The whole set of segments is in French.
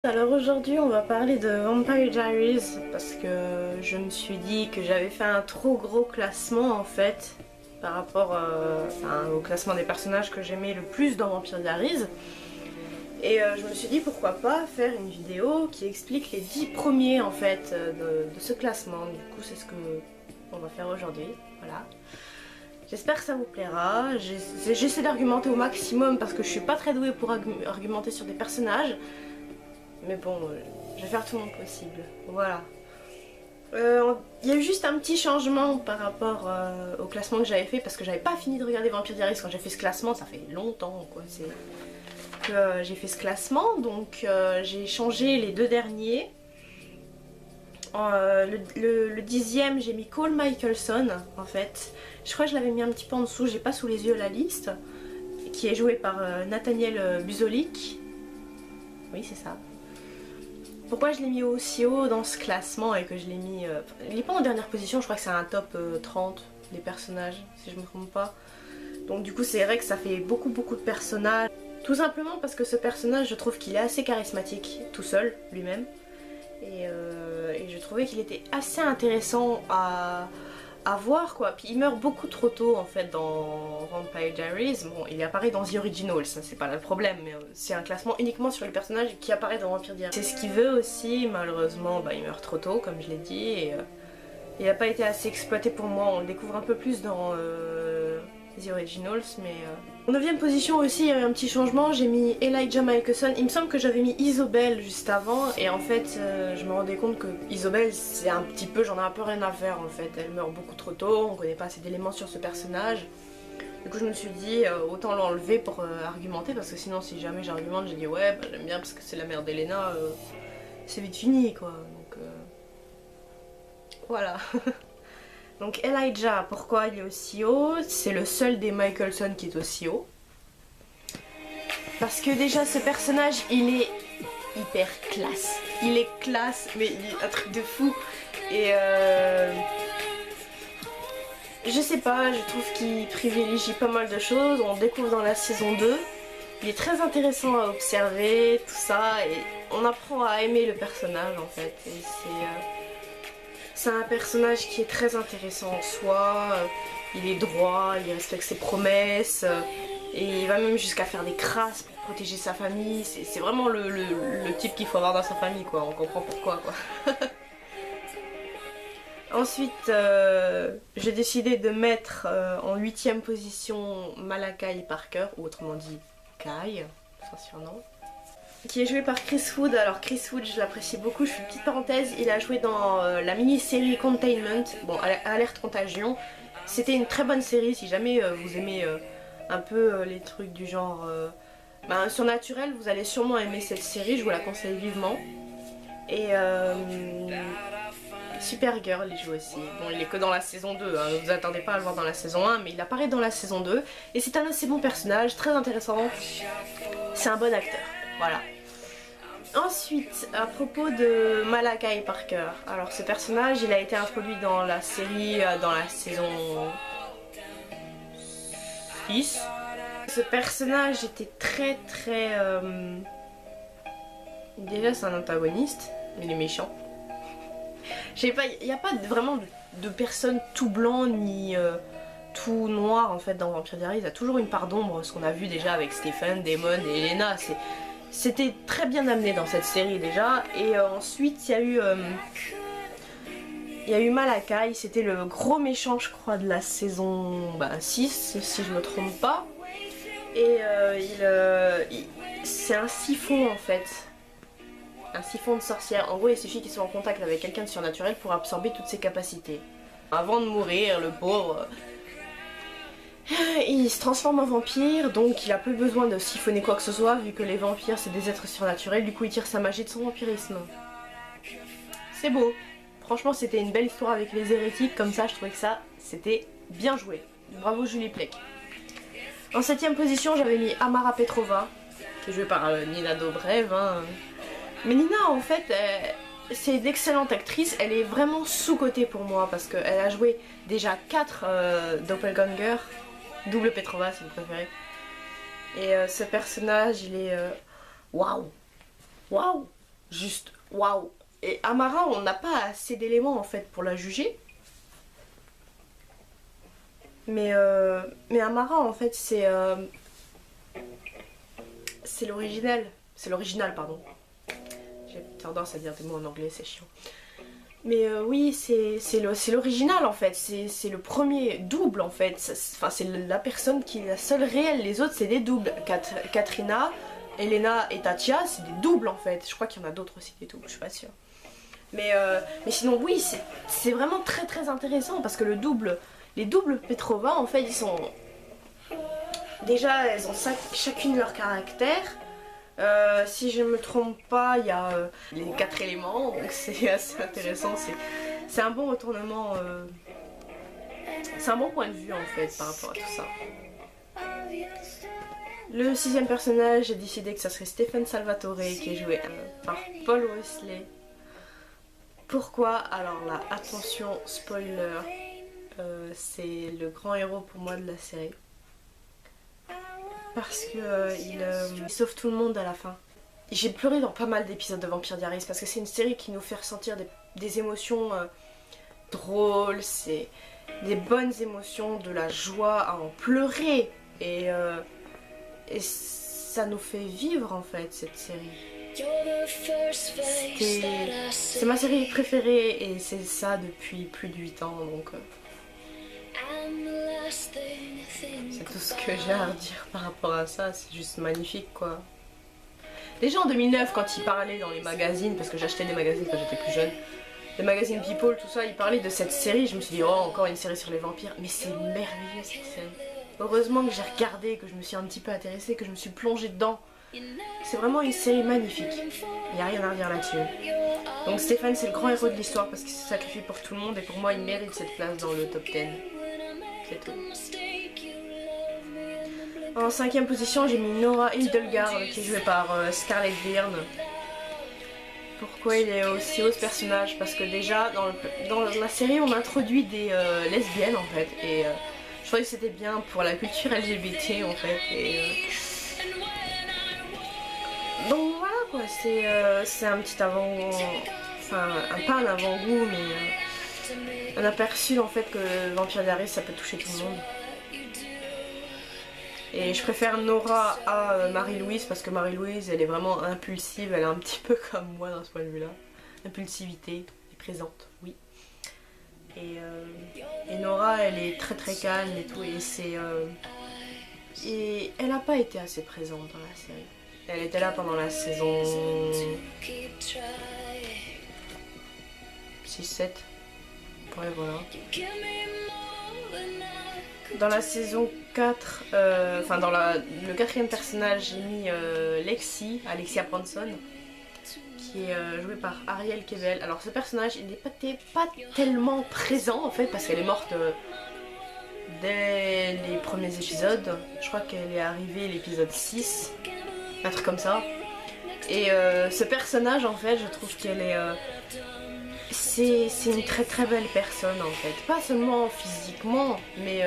Alors aujourd'hui on va parler de Vampire Diaries parce que je me suis dit que j'avais fait un trop gros classement en fait par rapport au classement des personnages que j'aimais le plus dans Vampire Diaries. Et je me suis dit pourquoi pas faire une vidéo qui explique les 10 premiers en fait de ce classement. Du coup c'est ce que on va faire aujourd'hui, voilà. J'espère que ça vous plaira. J'essaie d'argumenter au maximum parce que je suis pas très douée pour argumenter sur des personnages. Mais bon, je vais faire tout mon possible. Voilà. Il y a eu juste un petit changement par rapport au classement que j'avais fait parce que j'avais pas fini de regarder Vampire Diaries quand j'ai fait ce classement. Ça fait longtemps quoi. C'est que j'ai fait ce classement. Donc j'ai changé les deux derniers. Le 10e, j'ai mis Cole Michelson en fait. Je crois que je l'avais mis un petit peu en dessous. J'ai pas sous les yeux la liste. Qui est joué par Nathaniel Buzolic. Oui, c'est ça. Pourquoi je l'ai mis aussi haut dans ce classement et que je l'ai mis... il est pas en dernière position, je crois que c'est un top 30 des personnages, si je me trompe pas. Donc du coup c'est vrai que ça fait beaucoup de personnages. Tout simplement parce que ce personnage, je trouve qu'il est assez charismatique, tout seul, lui-même. Et je trouvais qu'il était assez intéressant à voir quoi. Puis il meurt beaucoup trop tôt en fait dans Vampire Diaries. Bon, il apparaît dans The Originals, ça c'est pas là le problème, mais c'est un classement uniquement sur les personnages qui apparaissent dans Vampire Diaries. C'est ce qu'il veut aussi, malheureusement il meurt trop tôt comme je l'ai dit et il n'a pas été assez exploité pour moi. On le découvre un peu plus dans The Originals, mais... En 9ème position aussi il y a eu un petit changement, j'ai mis Elijah Michelson. Il me semble que j'avais mis Isobel juste avant et en fait je me rendais compte que Isobel c'est un petit peu, j'en ai un peu rien à faire en fait. Elle meurt beaucoup trop tôt, on connaît pas assez d'éléments sur ce personnage. Du coup je me suis dit autant l'enlever pour argumenter parce que sinon si jamais j'argumente j'ai dit ouais bah, j'aime bien parce que c'est la mère d'Elena, c'est vite fini quoi. Donc voilà. Donc Elijah, pourquoi il est aussi haut? C'est le seul des Michelson qui est aussi haut. Parce que déjà ce personnage il est hyper classe. Il est classe mais il est un truc de fou. Et je sais pas, je trouve qu'il privilégie pas mal de choses. On découvre dans la saison 2. Il est très intéressant à observer, tout ça. Et on apprend à aimer le personnage en fait. Et c'est un personnage qui est très intéressant en soi, il est droit, il respecte ses promesses, et il va même jusqu'à faire des crasses pour protéger sa famille. C'est vraiment le type qu'il faut avoir dans sa famille quoi, on comprend pourquoi quoi. Ensuite, j'ai décidé de mettre en 8ème position Malachi Parker, ou autrement dit Kai, son surnom. Qui est joué par Chris Wood. Alors Chris Wood je l'apprécie beaucoup, je fais une petite parenthèse, il a joué dans la mini-série Containment, bon Alerte Contagion. C'était une très bonne série si jamais vous aimez un peu les trucs du genre surnaturel, vous allez sûrement aimer cette série, je vous la conseille vivement. Et Supergirl il joue aussi, bon il est que dans la saison 2, hein, ne vous attendez pas à le voir dans la saison 1 mais il apparaît dans la saison 2 et c'est un assez bon personnage, très intéressant, c'est un bon acteur, voilà. Ensuite, à propos de Malachi Parker, alors ce personnage il a été introduit dans la série dans la saison 6. Ce personnage était très déjà c'est un antagoniste, il est méchant. Je sais pas, il n'y a pas vraiment de personne tout blanc ni tout noir en fait dans Vampire Diaries, il y a toujours une part d'ombre, ce qu'on a vu déjà avec Stephen, Damon et Elena. C'était très bien amené dans cette série déjà. Et ensuite il y a eu Malachi, c'était le gros méchant je crois de la saison 6 si je me trompe pas. Et c'est un siphon en fait. Un siphon de sorcière. En gros il suffit qu'ils soient en contact avec quelqu'un de surnaturel pour absorber toutes ses capacités. Avant de mourir, le pauvre... il se transforme en vampire, donc il a peu besoin de siphonner quoi que ce soit, vu que les vampires c'est des êtres surnaturels, du coup il tire sa magie de son vampirisme. C'est beau. Franchement c'était une belle histoire avec les hérétiques, comme ça je trouvais que ça c'était bien joué. Bravo Julie Plec. En 7ème position j'avais mis Amara Petrova, qui est jouée par Nina Dobrev. Hein. Mais Nina en fait... c'est une excellente actrice, elle est vraiment sous-cotée pour moi parce qu'elle a joué déjà 4 Doppelganger, double Petrova si vous préférez. Et ce personnage il est waouh, waouh, juste waouh. Et Amara, on n'a pas assez d'éléments en fait pour la juger. Mais Amara en fait c'est l'original. C'est l'original, pardon. J'ai tendance à dire des mots en anglais, c'est chiant. Mais oui, c'est l'original en fait. C'est le premier double en fait. Enfin, c'est la personne qui est la seule réelle. Les autres, c'est des doubles. Katrina, Elena et Tatia, c'est des doubles en fait. Je crois qu'il y en a d'autres aussi des doubles, je suis pas sûre. Mais sinon, oui, c'est vraiment très très intéressant parce que les doubles Petrova en fait, ils sont. Déjà, elles ont chacune leur caractère. Si je me trompe pas, il y a les 4 éléments, donc c'est assez intéressant. C'est un bon retournement, c'est un bon point de vue en fait par rapport à tout ça. Le 6e personnage, j'ai décidé que ça serait Stephen Salvatore qui est joué par Paul Wesley. Pourquoi? Alors là, attention, spoiler, c'est le grand héros pour moi de la série. Parce que il sauve tout le monde à la fin. J'ai pleuré dans pas mal d'épisodes de Vampire Diaries parce que c'est une série qui nous fait ressentir des émotions drôles, c'est des bonnes émotions, de la joie à en pleurer. Et ça nous fait vivre en fait cette série. C'est ma série préférée et c'est ça depuis plus de 8 ans donc... c'est tout ce que j'ai à redire par rapport à ça, c'est juste magnifique quoi. Déjà en 2009 quand ils parlaient dans les magazines, parce que j'achetais des magazines quand j'étais plus jeune, les magazines People, tout ça, ils parlaient de cette série, je me suis dit oh encore une série sur les vampires, mais c'est merveilleux cette série. Heureusement que j'ai regardé, que je me suis un petit peu intéressée, que je me suis plongée dedans. C'est vraiment une série magnifique, il n'y a rien à redire là-dessus. Donc Stéphane c'est le grand héros de l'histoire parce qu'il se sacrifie pour tout le monde et pour moi il mérite cette place dans le top 10. C'est tout. En 5e position, j'ai mis Nora Hildegard qui est jouée par Scarlett Byrne. Pourquoi il est aussi haut ce personnage? Parce que déjà dans la série on introduit des lesbiennes en fait et je trouvais que c'était bien pour la culture LGBT en fait donc voilà quoi, c'est un petit avant, enfin pas un avant-goût mais un aperçu en fait que Vampire Diaries ça peut toucher tout le monde. Et je préfère Nora à Marie-Louise parce que Marie-Louise elle est vraiment impulsive, elle est un petit peu comme moi dans ce point de vue là. Impulsivité est présente, oui. Et Nora elle est très très calme et tout et elle n'a pas été assez présente dans la série. Elle était là pendant la saison 6-7. Ouais voilà. Dans la saison 4, enfin dans le 4e personnage, j'ai mis Lexi, Alexia Bronson, qui est jouée par Ariel Kevel. Alors ce personnage, il n'est pas tellement présent en fait, parce qu'elle est morte dès les premiers épisodes. Je crois qu'elle est arrivée à l'épisode 6, un truc comme ça. Et ce personnage en fait, je trouve qu'elle est... c'est une très très belle personne en fait, pas seulement physiquement mais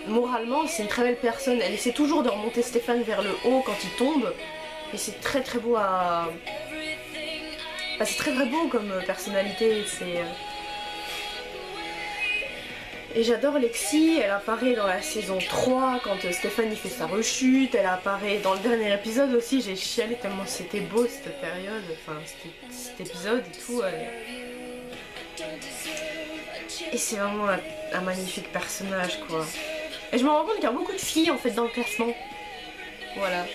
moralement c'est une très belle personne. Elle essaie toujours de remonter Stéphane vers le haut quand il tombe et c'est très très beau à... Enfin, c'est très très beau comme personnalité, et j'adore Lexi, elle apparaît dans la saison 3 quand Stéphane il fait sa rechute, elle apparaît dans le dernier épisode aussi, j'ai chialé tellement c'était beau cette période, enfin cet épisode et tout. Et c'est vraiment un magnifique personnage quoi. Et je me rends compte qu'il y a beaucoup de filles en fait dans le classement. Voilà.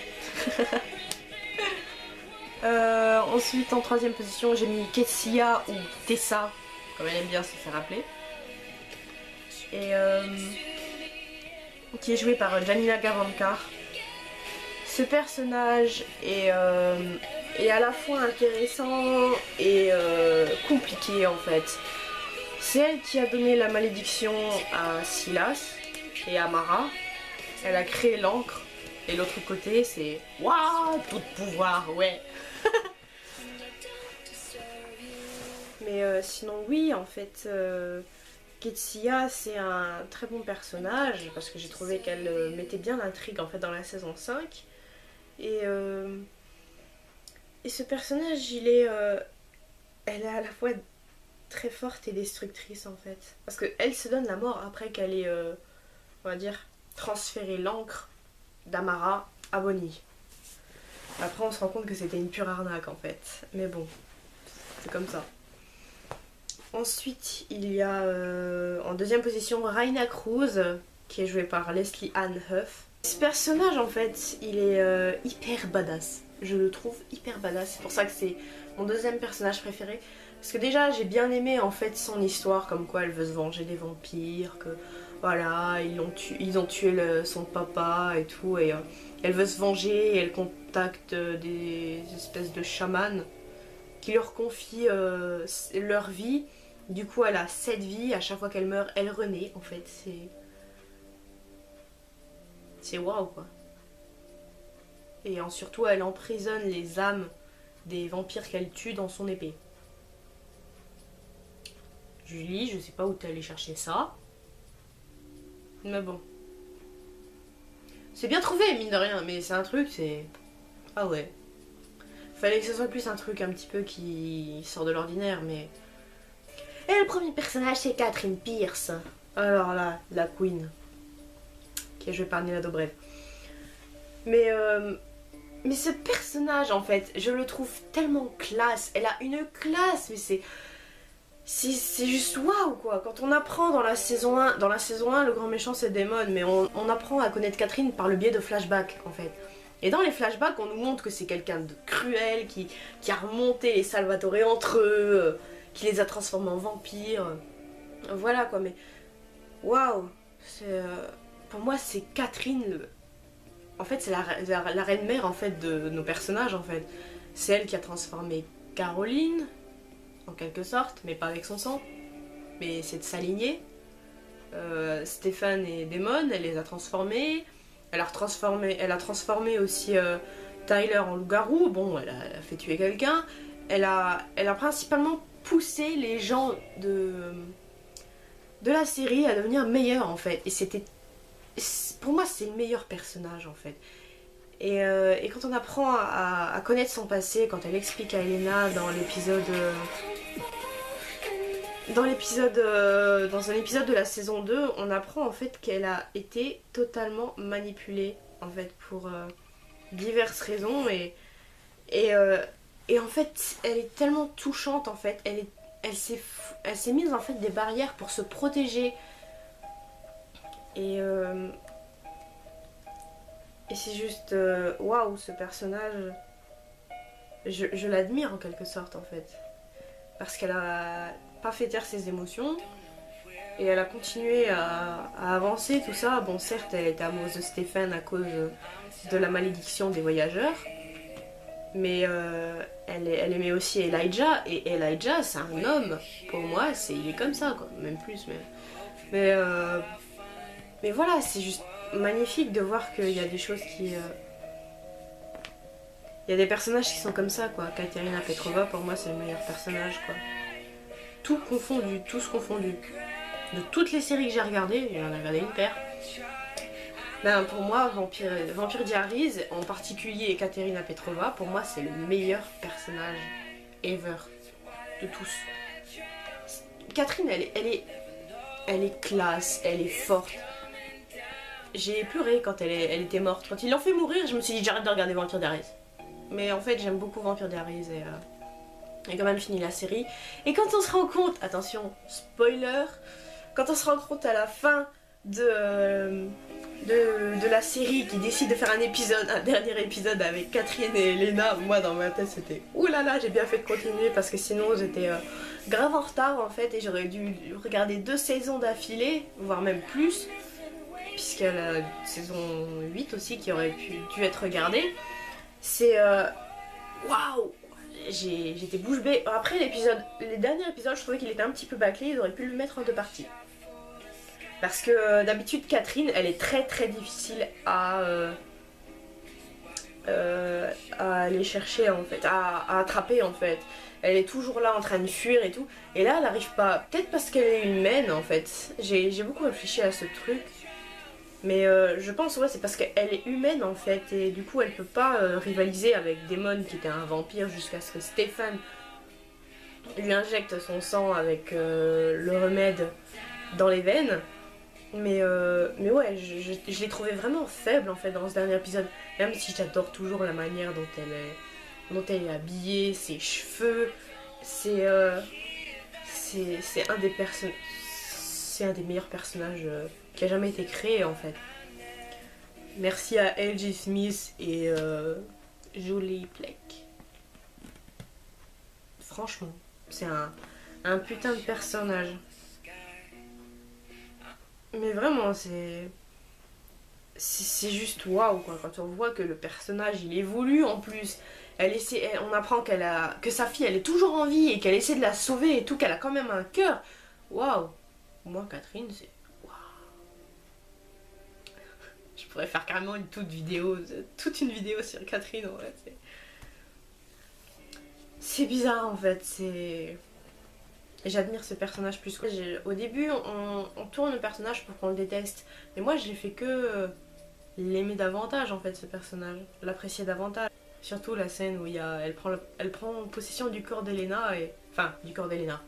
Ensuite en 3e position j'ai mis Kessia ou Tessa, comme elle aime bien se faire appeler. Et qui est joué par Janina Gavankar. Ce personnage est à la fois intéressant et compliqué en fait. C'est elle qui a donné la malédiction à Silas et à Mara. Elle a créé l'encre et l'autre côté c'est waouh, tout de pouvoir, ouais. Mais sinon oui en fait Ketsia c'est un très bon personnage parce que j'ai trouvé qu'elle mettait bien l'intrigue en fait dans la saison 5 et Et ce personnage, elle est à la fois très forte et destructrice en fait. Parce qu'elle se donne la mort après qu'elle ait, on va dire, transféré l'encre d'Amara à Bonnie. Après on se rend compte que c'était une pure arnaque en fait. Mais bon, c'est comme ça. Ensuite, il y a en deuxième position Raina Cruz, qui est jouée par Leslie Ann Huff. Ce personnage en fait, il est hyper badass. Je le trouve hyper badass, c'est pour ça que c'est mon deuxième personnage préféré. Parce que déjà j'ai bien aimé en fait son histoire, comme quoi elle veut se venger des vampires, que voilà, ils ont tué son papa et tout, et elle veut se venger et elle contacte des espèces de chamans qui leur confient leur vie. Du coup elle a 7 vies, à chaque fois qu'elle meurt, elle renaît en fait, c'est waouh quoi. Et surtout elle emprisonne les âmes des vampires qu'elle tue dans son épée. Julie, je sais pas où t'es allée chercher ça. Mais bon. C'est bien trouvé, mine de rien, mais c'est un truc, c'est... Ah ouais. Fallait que ce soit plus un truc un petit peu qui sort de l'ordinaire, mais... Et le premier personnage, c'est Catherine Pierce. Alors là, la queen. Qui est jouée par Nina Dobrev. Mais ce personnage, en fait, je le trouve tellement classe. Elle a une classe, mais c'est juste waouh quoi. Quand on apprend dans la saison 1, le grand méchant c'est Daemon, mais on apprend à connaître Catherine par le biais de flashbacks en fait. Et dans les flashbacks, on nous montre que c'est quelqu'un de cruel, qui a remonté les Salvatore entre eux, qui les a transformés en vampires. Voilà quoi, mais waouh. Pour moi c'est Catherine, en fait c'est la reine mère en fait de nos personnages en fait. C'est elle qui a transformé Caroline, en quelque sorte, mais pas avec son sang, mais c'est de s'aligner. Stéphane et Daemon, elle les a transformés. Elle a transformé aussi Tyler en loup-garou. Bon, elle a fait tuer quelqu'un. Elle a principalement poussé les gens de la série à devenir meilleurs en fait. Et pour moi, c'est le meilleur personnage en fait. Et quand on apprend à connaître son passé, quand elle explique à Elena dans un épisode de la saison 2, on apprend en fait qu'elle a été totalement manipulée en fait pour diverses raisons et en fait elle est tellement touchante en fait, elle s'est mise en fait des barrières pour se protéger et c'est juste waouh, ce personnage, je l'admire en quelque sorte en fait, parce qu'elle a pas fait taire ses émotions et elle a continué à avancer tout ça. Bon, certes elle était amoureuse de Stéphane à cause de la malédiction des voyageurs, mais elle aimait aussi Elijah, et Elijah c'est un homme, pour moi il est comme ça quoi, même plus mais voilà, c'est juste magnifique de voir qu'il y a des choses qui... Il y a des personnages qui sont comme ça, quoi. Katerina Petrova, pour moi, c'est le meilleur personnage, quoi. Tout confondu, tous confondus. De toutes les séries que j'ai regardées, j'en ai regardé une paire. Ben, pour moi, Vampire Diaries, en particulier Katerina Petrova, pour moi, c'est le meilleur personnage ever. De tous. Catherine, elle est classe, elle est forte. J'ai pleuré quand elle était morte. Quand ils l'ont fait mourir, je me suis dit j'arrête de regarder Vampire Diaries. Mais en fait j'aime beaucoup Vampire Diaries et quand même fini la série. Et quand on se rend compte, attention, spoiler, quand on se rend compte à la fin de la série qui décide de faire un dernier épisode avec Catherine et Elena, moi dans ma tête c'était oulala, j'ai bien fait de continuer parce que sinon j'étais grave en retard en fait et j'aurais dû regarder 2 saisons d'affilée, voire même plus. Puisqu'il y a la saison 8 aussi qui aurait dû être regardée. C'est... Waouh, j'étais bouche bée. Après les derniers épisodes, je trouvais qu'il était un petit peu bâclé, ils auraient pu le mettre en 2 parties. Parce que d'habitude, Catherine, elle est très très difficile à aller chercher en fait, à attraper en fait. Elle est toujours là en train de fuir et tout. Et là, elle n'arrive pas. Peut-être parce qu'elle est humaine en fait. J'ai beaucoup réfléchi à ce truc. Mais je pense ouais c'est parce qu'elle est humaine en fait et du coup elle peut pas rivaliser avec Daemon qui était un vampire jusqu'à ce que Stéphane lui injecte son sang avec le remède dans les veines. Mais ouais, je l'ai trouvé vraiment faible en fait dans ce dernier épisode. Même si j'adore toujours la manière dont elle est habillée, ses cheveux. C'est un des c'est un des meilleurs personnages qui a jamais été créé en fait. Merci à L.J. Smith et Julie Plec. Franchement, c'est un putain de personnage. Mais vraiment, c'est juste waouh quoi quand on voit que le personnage il évolue en plus. On apprend que sa fille elle est toujours en vie et qu'elle essaie de la sauver et tout, qu'elle a quand même un cœur. Waouh. Moi Catherine c'est waouh. Je pourrais faire carrément toute une vidéo sur Catherine en fait. C'est bizarre en fait, J'admire ce personnage plus que... Au début, on tourne le personnage pour qu'on le déteste. Mais moi, j'ai fait que l'aimer davantage, en fait, ce personnage. L'apprécier davantage. Surtout la scène où elle prend possession du corps d'Elena et... Enfin, du corps d'Elena.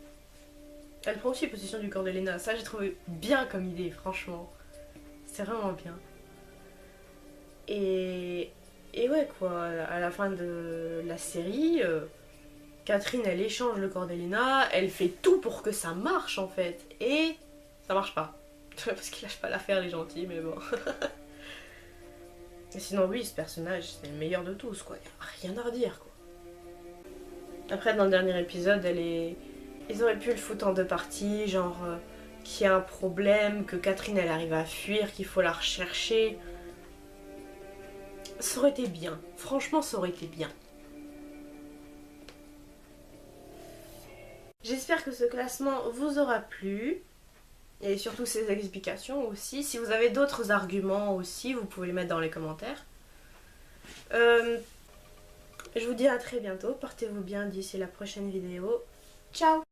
Elle prend aussi possession du corps d'Elena. Ça, j'ai trouvé bien comme idée, franchement. C'est vraiment bien. Et ouais, quoi. À la fin de la série... Catherine, elle échange le corps d'Elena, elle fait tout pour que ça marche en fait, et ça marche pas. Parce qu'ils lâchent pas l'affaire les gentils, mais bon. Et sinon oui, ce personnage, c'est le meilleur de tous, quoi. Y a rien à redire, quoi. Après, dans le dernier épisode, ils auraient pu le foutre en deux parties, genre qu'il y a un problème, que Catherine, elle arrive à fuir, qu'il faut la rechercher. Ça aurait été bien. Franchement, ça aurait été bien. J'espère que ce classement vous aura plu. Et surtout ces explications aussi. Si vous avez d'autres arguments aussi, vous pouvez les mettre dans les commentaires. Je vous dis à très bientôt. Portez-vous bien d'ici la prochaine vidéo. Ciao!